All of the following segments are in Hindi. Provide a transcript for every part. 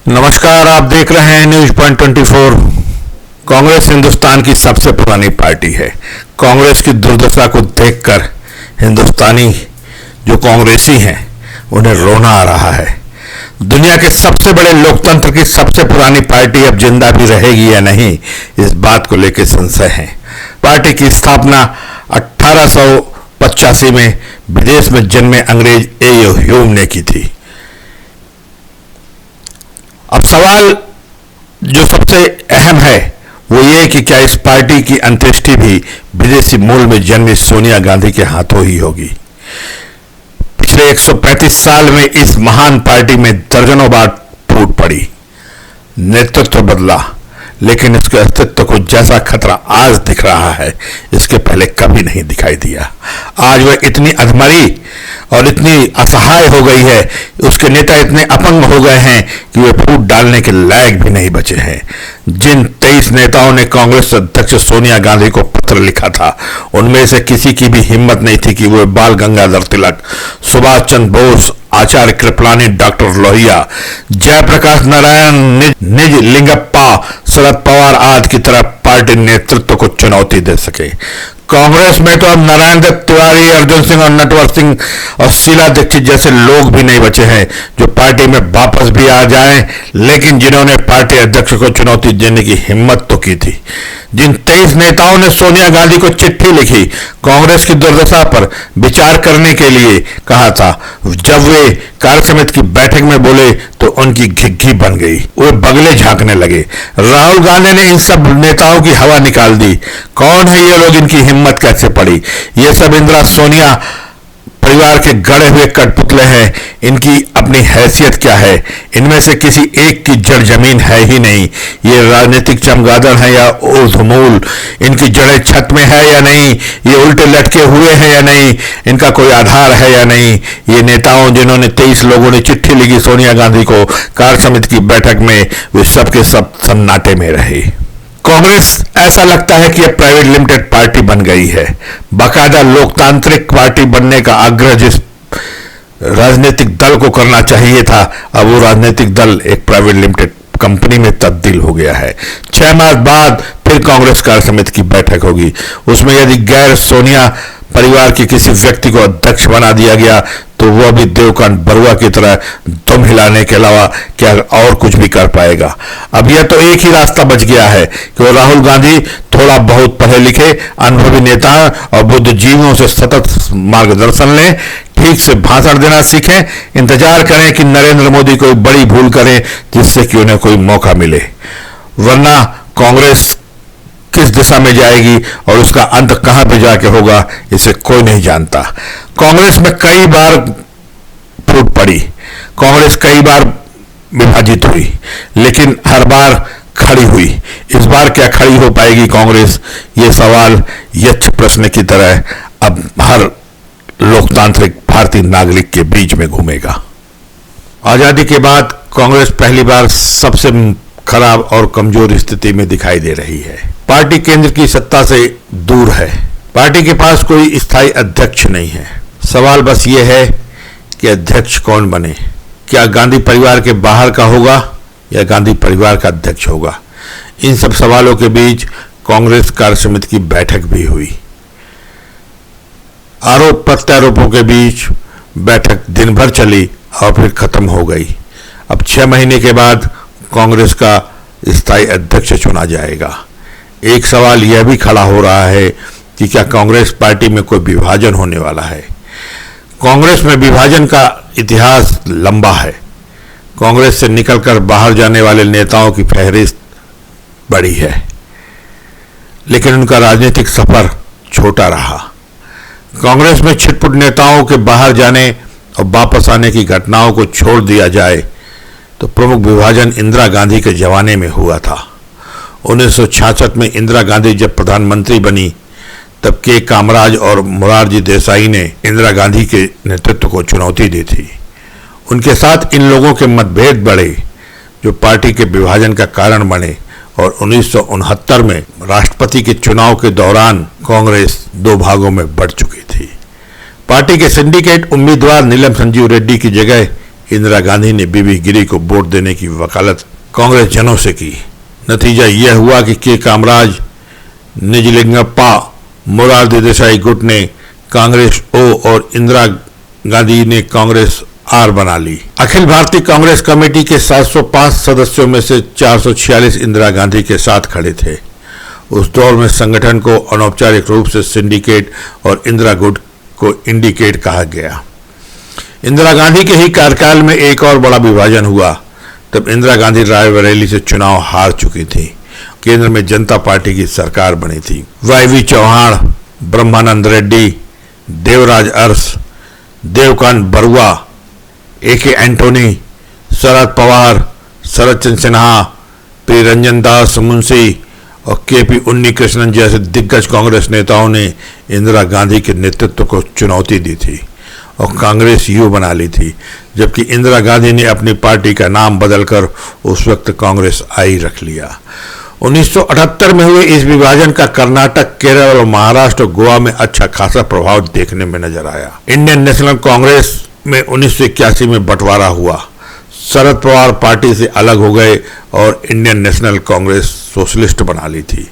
नमस्कार, आप देख रहे हैं न्यूज पॉइंट 24। कांग्रेस हिंदुस्तान की सबसे पुरानी पार्टी है। कांग्रेस की दुर्दशा को देखकर हिंदुस्तानी जो कांग्रेसी हैं उन्हें रोना आ रहा है। दुनिया के सबसे बड़े लोकतंत्र की सबसे पुरानी पार्टी अब जिंदा भी रहेगी या नहीं, इस बात को लेकर संशय है। पार्टी की स्थापना 1885 में विदेश में जन्मे अंग्रेज ए ह्यूम ने की थी। अब सवाल जो सबसे अहम है वो ये कि क्या इस पार्टी की अंत्येष्टि भी विदेशी मूल में जन्मी सोनिया गांधी के हाथों ही होगी। पिछले 135 साल में इस महान पार्टी में दर्जनों बार फूट पड़ी, नेतृत्व बदला, लेकिन इसके अस्तित्व को जैसा खतरा आज दिख रहा है इसके पहले कभी नहीं दिखाई दिया। आज वह इतनी अधमरी और इतनी असहाय हो गई है, उसके नेता इतने अपंग हो गए हैं कि वे फूट डालने के लायक भी नहीं बचे हैं। जिन 23 नेताओं ने कांग्रेस अध्यक्ष सोनिया गांधी को पत्र लिखा था, उनमें से किसी की भी हिम्मत नहीं थी कि वे बाल गंगाधर तिलक, सुभाष चंद्र बोस, आचार्य कृपलानी, डॉक्टर लोहिया, जयप्रकाश नारायण, निज लिंगप्पा, शरद पवार आदि की तरह पार्टी नेतृत्व को चुनौती दे सके। कांग्रेस में तो अब नारायण दत्त तिवारी, अर्जुन सिंह और नटवर सिंह और शीला दीक्षित जैसे लोग भी नहीं बचे हैं जो पार्टी में वापस भी आ जाएं, लेकिन जिन्होंने पार्टी अध्यक्ष को चुनौती देने की हिम्मत तो की थी। जिन 23 नेताओं ने सोनिया गांधी को चिट्ठी लिखी, कांग्रेस की दुर्दशा पर विचार करने के लिए कहा था, जब वे कार्य समिति की बैठक में बोले तो उनकी घिघी बन गई, वे बगले झांकने लगे। राहुल गांधी ने इन सब नेताओं की हवा निकाल दी। कौन है ये लोग, इनकी हिम्मत कैसे पड़ी? ये सब इंदिरा सोनिया परिवार के गढ़े हुए कठपुतले हैं। इनकी अपनी हैसियत क्या है? इनमें से किसी एक की जड़ जमीन है ही नहीं। ये राजनीतिक चमगादड़ है या ऊर्ध्वमूल? इनकी जड़ें छत में है या नहीं? ये उल्टे लटके हुए हैं या नहीं? इनका कोई आधार है या नहीं? ये नेताओं जिन्होंने 23 लोगों ने चिट्ठी लिखी सोनिया गांधी को कार्य समिति की बैठक में, वे सबके सब सन्नाटे में रहे। कांग्रेस ऐसा लगता है कि अब प्राइवेट लिमिटेड पार्टी बन गई है। बाकायदा लोकतांत्रिक पार्टी बनने का आग्रह जिस राजनीतिक दल को करना चाहिए था, अब वो राजनीतिक दल एक प्राइवेट लिमिटेड कंपनी में तब्दील हो गया है। 6 मास बाद फिर कांग्रेस कार्य समिति की बैठक होगी। उसमें यदि गैर सोनिया परिवार के किसी व्यक्ति को अध्यक्ष बना दिया गया तो वह भी देवकांत बरुआ की तरह दुम हिलाने के अलावा क्या और कुछ भी कर पाएगा। अब यह तो एक ही रास्ता बच गया है कि वो राहुल गांधी थोड़ा बहुत पढ़े लिखे अनुभवी नेता और बुद्धिजीवियों से सतत मार्गदर्शन लें, ठीक से भाषण देना सीखें, इंतजार करें कि नरेंद्र मोदी कोई बड़ी भूल करें जिससे कि उन्हें कोई मौका मिले। वरना कांग्रेस किस दिशा में जाएगी और उसका अंत कहां पे जाके होगा, इसे कोई नहीं जानता। कांग्रेस में कई बार फूट पड़ी, कांग्रेस कई बार विभाजित हुई, लेकिन हर बार खड़ी हुई। इस बार क्या खड़ी हो पाएगी कांग्रेस? ये सवाल यक्ष प्रश्न की तरह अब हर लोकतांत्रिक भारतीय नागरिक के बीच में घूमेगा। आजादी के बाद कांग्रेस पहली बार सबसे खराब और कमजोर स्थिति में दिखाई दे रही है। पार्टी केंद्र की सत्ता से दूर है। पार्टी के पास कोई स्थायी अध्यक्ष नहीं है। सवाल बस ये है कि अध्यक्ष कौन बने। क्या गांधी परिवार के बाहर का होगा या गांधी परिवार का अध्यक्ष होगा? इन सब सवालों के बीच कांग्रेस कार्य समिति की बैठक भी हुई। आरोप प्रत्यारोपों के बीच बैठक दिन भर चली और फिर खत्म हो गई। अब 6 महीने के बाद कांग्रेस का स्थायी अध्यक्ष चुना जाएगा। एक सवाल यह भी खड़ा हो रहा है कि क्या कांग्रेस पार्टी में कोई विभाजन होने वाला है? कांग्रेस में विभाजन का इतिहास लंबा है। कांग्रेस से निकलकर बाहर जाने वाले नेताओं की फहरिस्त बड़ी है, लेकिन उनका राजनीतिक सफर छोटा रहा। कांग्रेस में छिटपुट नेताओं के बाहर जाने और वापस आने की घटनाओं को छोड़ दिया जाए तो प्रमुख विभाजन इंदिरा गांधी के जमाने में हुआ था। 1966 में इंदिरा गांधी जब प्रधानमंत्री बनी तब के कामराज और मोरारजी देसाई ने इंदिरा गांधी के नेतृत्व को चुनौती दी थी। उनके साथ इन लोगों के मतभेद बढ़े जो पार्टी के विभाजन का कारण बने और 1969 में राष्ट्रपति के चुनाव के दौरान कांग्रेस 2 भागों में बढ़ चुकी थी। पार्टी के सिंडिकेट उम्मीदवार नीलम संजीव रेड्डी की जगह इंदिरा गांधी ने बीबी गिरी को वोट देने की वकालत कांग्रेस जनों से की। नतीजा यह हुआ कि के कामराज, निजलिंगप्पा, मोरारजी देसाई गुट ने कांग्रेस ओ और इंदिरा गांधी ने कांग्रेस आर बना ली। अखिल भारतीय कांग्रेस कमेटी के 705 सदस्यों में से 446 इंदिरा गांधी के साथ खड़े थे। उस दौर में संगठन को अनौपचारिक रूप से सिंडिकेट और इंदिरा गुट को इंडिकेट कहा गया। इंदिरा गांधी के ही कार्यकाल में एक और बड़ा विभाजन हुआ। तब इंदिरा गांधी रायबरेली से चुनाव हार चुकी थी। केंद्र में जनता पार्टी की सरकार बनी थी। वाई चौहान, ब्रह्मानंद रेड्डी, देवराज अरस, देवकांत बरुआ, ए.के. एंटोनी, शरद पवार, शरद चंद्र सिन्हा, पी रंजन दास मुंशी और के.पी. उन्नीकृष्णन जैसे दिग्गज कांग्रेस नेताओं ने इंदिरा गांधी के नेतृत्व को चुनौती दी थी और कांग्रेस यू बना ली थी, जबकि इंदिरा गांधी ने अपनी पार्टी का नाम बदलकर उस वक्त कांग्रेस आई रख लिया। 1978 में हुए इस विभाजन का कर्नाटक, केरल और महाराष्ट्र और गोवा में अच्छा खासा प्रभाव देखने में नजर आया। इंडियन नेशनल कांग्रेस में 1981 में बंटवारा हुआ। शरद पवार पार्टी से अलग हो गए और इंडियन नेशनल कांग्रेस सोशलिस्ट बना ली थी।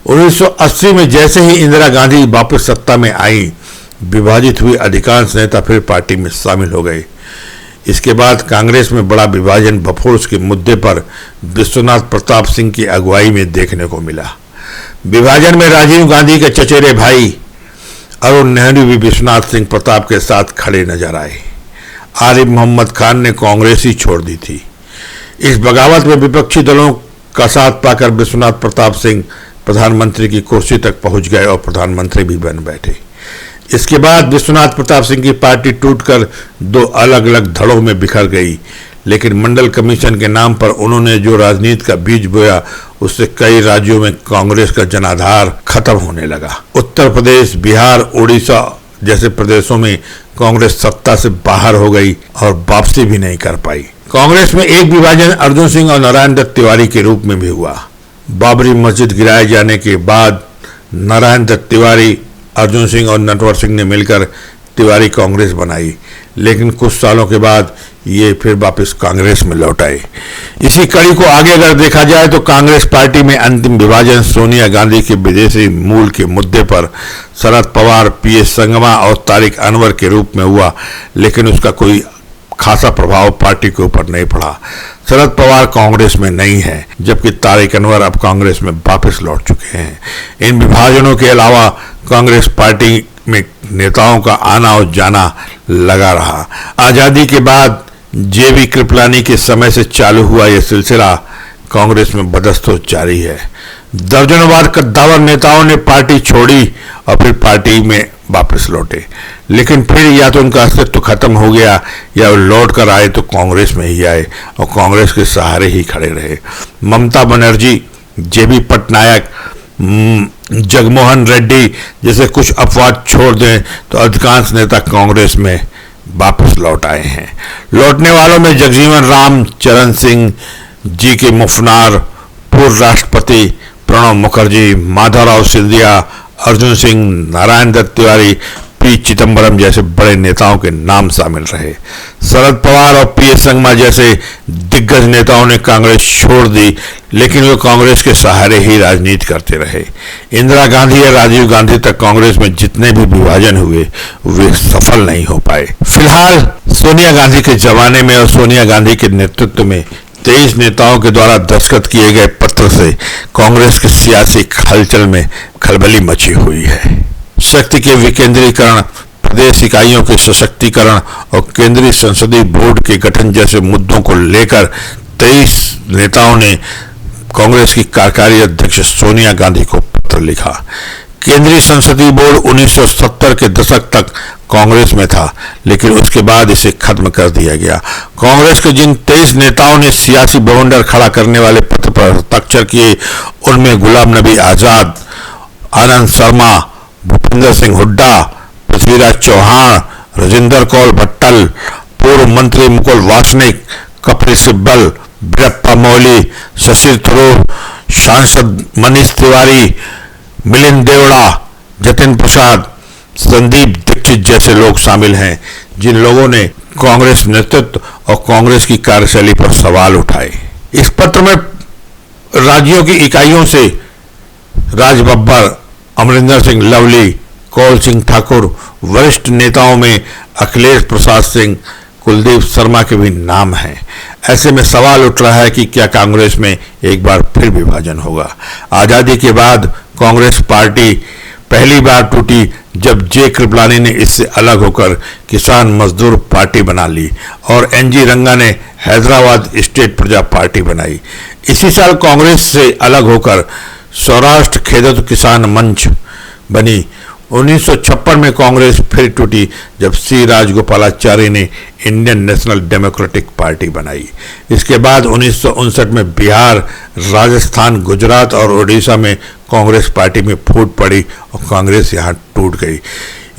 1980 में जैसे ही इंदिरा गांधी वापस सत्ता में आई, विभाजित हुए अधिकांश नेता फिर पार्टी में शामिल हो गए। इसके बाद कांग्रेस में बड़ा विभाजन बफोर्स के मुद्दे पर विश्वनाथ प्रताप सिंह की अगुवाई में देखने को मिला। विभाजन में राजीव गांधी के चचेरे भाई अरुण नेहरू भी विश्वनाथ सिंह प्रताप के साथ खड़े नजर आए। आरिफ मोहम्मद खान ने कांग्रेस ही छोड़ दी थी। इस बगावत में विपक्षी दलों का साथ पाकर विश्वनाथ प्रताप सिंह प्रधानमंत्री की कुर्सी तक पहुंच गए और प्रधानमंत्री भी बन बैठे। इसके बाद विश्वनाथ प्रताप सिंह की पार्टी टूटकर दो अलग अलग धड़ों में बिखर गई, लेकिन मंडल कमीशन के नाम पर उन्होंने जो राजनीति का बीज बोया, उससे कई राज्यों में कांग्रेस का जनाधार खत्म होने लगा। उत्तर प्रदेश, बिहार, उड़ीसा जैसे प्रदेशों में कांग्रेस सत्ता से बाहर हो गई और वापसी भी नहीं कर पाई। कांग्रेस में एक विभाजन अर्जुन सिंह और नारायण दत्त तिवारी के रूप में भी हुआ। बाबरी मस्जिद गिराए जाने के बाद नारायण दत्त तिवारी, अर्जुन सिंह और नटवर सिंह ने मिलकर तिवारी कांग्रेस बनाई, लेकिन कुछ सालों के बाद ये फिर वापस कांग्रेस में लौट आए। इसी कड़ी को आगे अगर देखा जाए तो कांग्रेस पार्टी में अंतिम विभाजन सोनिया गांधी के विदेशी मूल के मुद्दे पर शरद पवार, पी.एस. संगमा और तारिक अनवर के रूप में हुआ, लेकिन उसका कोई खासा प्रभाव पार्टी के ऊपर नहीं पड़ा। शरद पवार कांग्रेस में नहीं है, जबकि तारिक अनवर अब कांग्रेस में वापस लौट चुके हैं। इन विभाजनों के अलावा कांग्रेस पार्टी में नेताओं का आना और जाना लगा रहा। आजादी के बाद जे.बी. कृपलानी के समय से चालू हुआ यह सिलसिला कांग्रेस में बदस्तूर जारी है। दर्जनों बार कद्दावर नेताओं ने पार्टी छोड़ी और फिर पार्टी में वापस लौटे, लेकिन फिर या तो उनका अस्तित्व खत्म हो गया या वो लौट कर आए तो कांग्रेस में ही आए और कांग्रेस के सहारे ही खड़े रहे। ममता बनर्जी, जे.बी. पटनायक, जगमोहन रेड्डी जैसे कुछ अपवाद छोड़ दें तो अधिकांश नेता कांग्रेस में वापस लौट आए हैं। लौटने वालों में जगजीवन राम, चरण सिंह, जी.के. मुफनार, पूर्व राष्ट्रपति प्रणब मुखर्जी, माधवराव सिंधिया, अर्जुन सिंह, नारायण दत्त तिवारी, पी. चिदम्बरम जैसे बड़े नेताओं के नाम शामिल रहे। शरद पवार और पी.एस. संगमा जैसे दिग्गज नेताओं ने कांग्रेस छोड़ दी, लेकिन वे कांग्रेस के सहारे ही राजनीति करते रहे। इंदिरा गांधी या राजीव गांधी तक कांग्रेस में जितने भी विभाजन हुए वे सफल नहीं हो पाए। फिलहाल सोनिया गांधी के जमाने में और सोनिया गांधी के नेतृत्व में 23 नेताओं के द्वारा दस्तखत किए गए पत्र से कांग्रेस के सियासी हलचल में खलबली मची हुई है। शक्ति के विकेंद्रीकरण, प्रदेश इकाइयों के सशक्तिकरण और केंद्रीय संसदीय बोर्ड के गठन जैसे मुद्दों को लेकर 23 नेताओं ने कांग्रेस की कार्यकारी अध्यक्ष सोनिया गांधी को पत्र लिखा। केंद्रीय संसदीय बोर्ड 1970 के दशक तक कांग्रेस में था, लेकिन उसके बाद इसे खत्म कर दिया गया। कांग्रेस के जिन 23 नेताओं ने सियासी बवंडर खड़ा करने वाले पत्र पर हस्ताक्षर किए, उनमें गुलाम नबी आजाद, आनंद शर्मा, भूपेंद्र सिंह हुड्डा, पृथ्वीराज चौहान, राजेंद्र कौल भट्टल, पूर्व मंत्री मुकुल वासनिक, कपिल सिब्बल, बीरप्पा मोइली, शशि थरूर, सांसद मनीष तिवारी, मिलिंद देवड़ा, जतिन प्रसाद, संदीप दीक्षित जैसे लोग शामिल हैं, जिन लोगों ने कांग्रेस नेतृत्व और कांग्रेस की कार्यशैली पर सवाल उठाए। इस पत्र में राज्यों की इकाइयों से राज बब्बर, अमरिंदर सिंह लवली, कौल सिंह ठाकुर, वरिष्ठ नेताओं में अखिलेश प्रसाद सिंह, कुलदीप शर्मा के भी नाम हैं। ऐसे में सवाल उठ रहा है कि क्या कांग्रेस में एक बार फिर विभाजन होगा। आजादी के बाद कांग्रेस पार्टी पहली बार टूटी जब जे कृपलानी ने इससे अलग होकर किसान मजदूर पार्टी बना ली और एनजी रंगा ने हैदराबाद स्टेट प्रजा पार्टी बनाई। इसी साल कांग्रेस से अलग होकर सौराष्ट्र खेदत किसान मंच बनी। 1956 में कांग्रेस फिर टूटी जब सी राजगोपालाचारी ने इंडियन नेशनल डेमोक्रेटिक पार्टी बनाई। इसके बाद 1959 में बिहार, राजस्थान, गुजरात और उड़ीसा में कांग्रेस पार्टी में फूट पड़ी और कांग्रेस यहाँ टूट गई।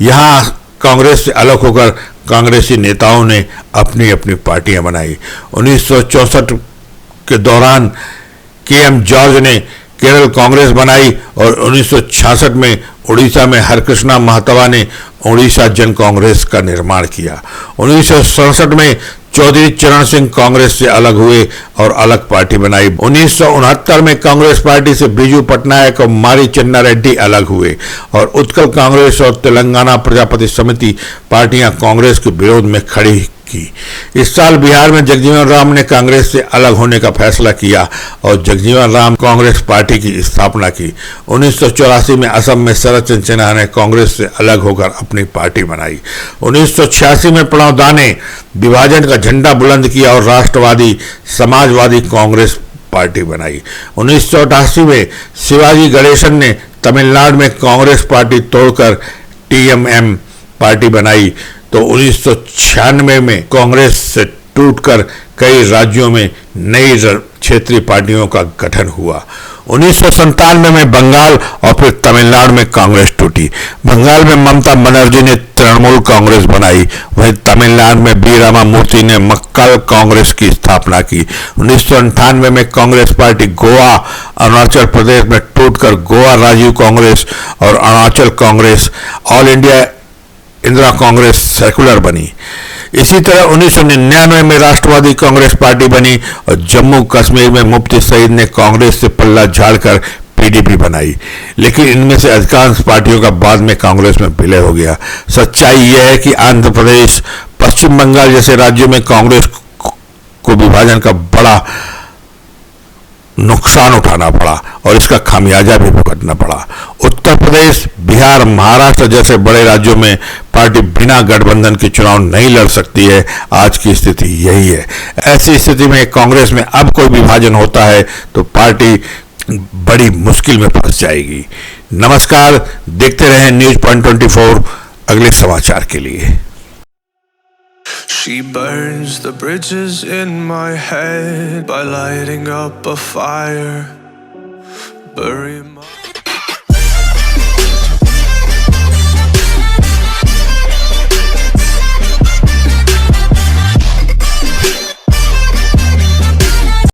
यहाँ कांग्रेस से अलग होकर कांग्रेसी नेताओं ने अपनी अपनी पार्टियां बनाई। 1964 के दौरान के.एम. जॉर्ज ने केरल कांग्रेस बनाई और 1966 में उड़ीसा में हरकृष्णा महताबा ने उड़ीसा जन कांग्रेस का निर्माण किया। 1967 में चौधरी चरण सिंह कांग्रेस से अलग हुए और अलग पार्टी बनाई। 1969 में कांग्रेस पार्टी से बिजू पटनायक और मारी चन्ना रेड्डी अलग हुए और उत्कल कांग्रेस और तेलंगाना प्रजापति समिति पार्टियां कांग्रेस के विरोध में खड़ी की। इस साल बिहार में जगजीवन राम ने कांग्रेस से अलग होने का फैसला किया और जगजीवन राम कांग्रेस पार्टी की स्थापना की। 1984 में असम में शरद चंद्र सिन्हा ने कांग्रेस से अलग होकर अपनी पार्टी बनाई। 1986 में प्रणव दा ने विभाजन का झंडा बुलंद किया और राष्ट्रवादी समाजवादी कांग्रेस पार्टी बनाई। 1988 में शिवाजी गणेशन ने तमिलनाडु में कांग्रेस पार्टी तोड़कर टीएमएम पार्टी बनाई। तो 1996 में कांग्रेस से टूटकर कई राज्यों में नई क्षेत्रीय पार्टियों का गठन हुआ। 1997 में बंगाल और फिर तमिलनाडु में कांग्रेस टूटी। बंगाल में ममता बनर्जी ने तृणमूल कांग्रेस बनाई, वहीं तमिलनाडु में बी रामा मूर्ति ने मक्कल कांग्रेस की स्थापना की। 1998 में कांग्रेस पार्टी गोवा, अरुणाचल प्रदेश में टूटकर गोवा राजीव कांग्रेस और Arunachal Congress all India Indira Congress circular बनी। इसी तरह 1999 में राष्ट्रवादी कांग्रेस पार्टी बनी और जम्मू कश्मीर में मुफ्ती सईद ने कांग्रेस से पल्ला झाड़कर पीडीपी बनाई। लेकिन इनमें से अधिकांश पार्टियों का बाद में कांग्रेस में विलय हो गया। सच्चाई यह है कि आंध्र प्रदेश, पश्चिम बंगाल जैसे राज्यों में कांग्रेस को विभाजन का बड़ा नुकसान उठाना पड़ा और इसका खामियाजा भी भुगतना पड़ा। उत्तर प्रदेश, बिहार, महाराष्ट्र जैसे बड़े राज्यों में पार्टी बिना गठबंधन के चुनाव नहीं लड़ सकती है। आज की स्थिति यही है। ऐसी स्थिति में कांग्रेस में अब कोई विभाजन होता है तो पार्टी बड़ी मुश्किल में फंस जाएगी। नमस्कार, देखते रहें न्यूज पॉइंट 24 अगले समाचार के लिए। She burns the bridges in my head by lighting up a fire.